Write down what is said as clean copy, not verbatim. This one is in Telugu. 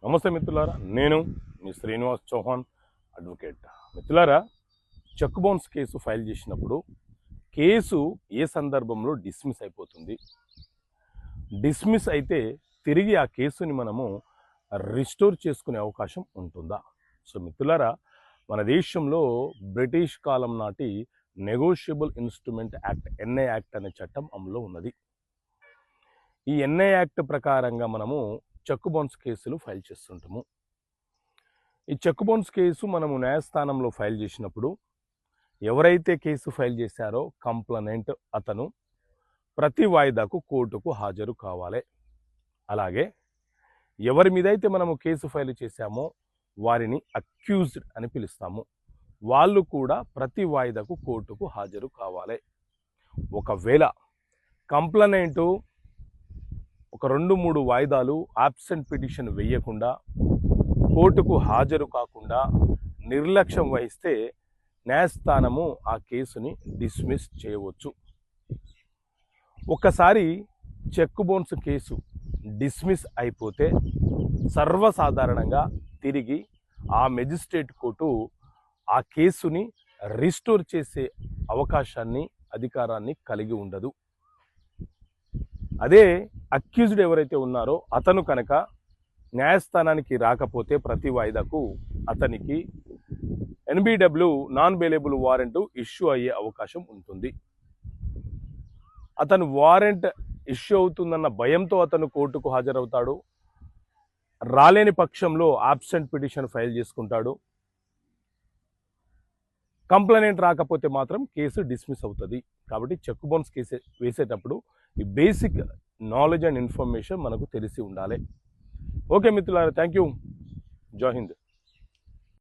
నమస్తే మిత్రులారా, నేను మీ శ్రీనివాస్ చౌహాన్ అడ్వకేట్. మిత్రులారా, చెక్ బౌన్స్ కేసు ఫైల్ చేసినప్పుడు కేసు ఏ సందర్భంలో డిస్మిస్ అయిపోతుంది? డిస్మిస్ అయితే తిరిగి ఆ కేసుని మనము రిస్టోర్ చేసుకునే అవకాశం ఉంటుందా? సో మిత్రులారా, మన దేశంలో బ్రిటిష్ కాలం నాటి negotiable instrument act, NI act అనే చట్టం అమలులో ఉన్నది. ఈ ఎన్ఐ యాక్ట్ ప్రకారంగా మనము చెక్ బౌన్స్ కేసులు ఫైల్ చేస్తుంటాము. ఈ చెక్ బౌన్స్ కేసు మనము న్యాయస్థానంలో ఫైల్ చేసినప్పుడు ఎవరైతే కేసు ఫైల్ చేశారో కంప్లైనెంట్ అతను ప్రతి వాయిదాకు కోర్టుకు హాజరు కావాలి. అలాగే ఎవరి మీదైతే మనము కేసు ఫైల్ చేశామో వారిని అక్యూజ్డ్ అని పిలుస్తాము. వాళ్ళు కూడా ప్రతి వాయిదాకు కోర్టుకు హాజరు కావాలి. ఒకవేళ కంప్లైనెంట్ ఒక 2-3 వాయిదాలు ఆబ్సెంట్ పిటిషన్ వేయకుండా కోర్టుకు హాజరు కాకుండా నిర్లక్ష్యం వహిస్తే న్యాయస్థానము ఆ కేసుని డిస్మిస్ చేయవచ్చు. ఒకసారి చెక్ బౌన్స్ కేసు డిస్మిస్ అయిపోతే సర్వసాధారణంగా తిరిగి ఆ మెజిస్ట్రేట్ కోర్టు ఆ కేసుని రిస్టోర్ చేసే అవకాశాన్ని, అధికారాన్ని కలిగి ఉండదు. అదే అక్యూజ్డ్ ఎవరైతే ఉన్నారో అతను కనుక న్యాయస్థానానికి రాకపోతే ప్రతి వాయిదాకు అతనికి NBW non bailable warrant issue అయ్యే అవకాశం ఉంటుంది. అతను వారెంట్ ఇష్యూ అవుతుందన్న భయంతో అతను కోర్టుకు హాజరవుతాడు. రాలేని పక్షంలో ఆబ్సెంట్ పిటిషన్ ఫైల్ చేసుకుంటాడు. కంప్లైనెంట్ రాకపోతే మాత్రం కేసు డిస్మిస్ అవుతుంది. కాబట్టి చెక్ బౌన్స్ కేసు వేసేటప్పుడు ఈ బేసిక్ నాలెడ్జ్ అండ్ ఇన్ఫర్మేషన్ మనకు తెలిసి ఉండాలి. ఓకే మిత్రులారా, థ్యాంక్ యూ. జై హింద్.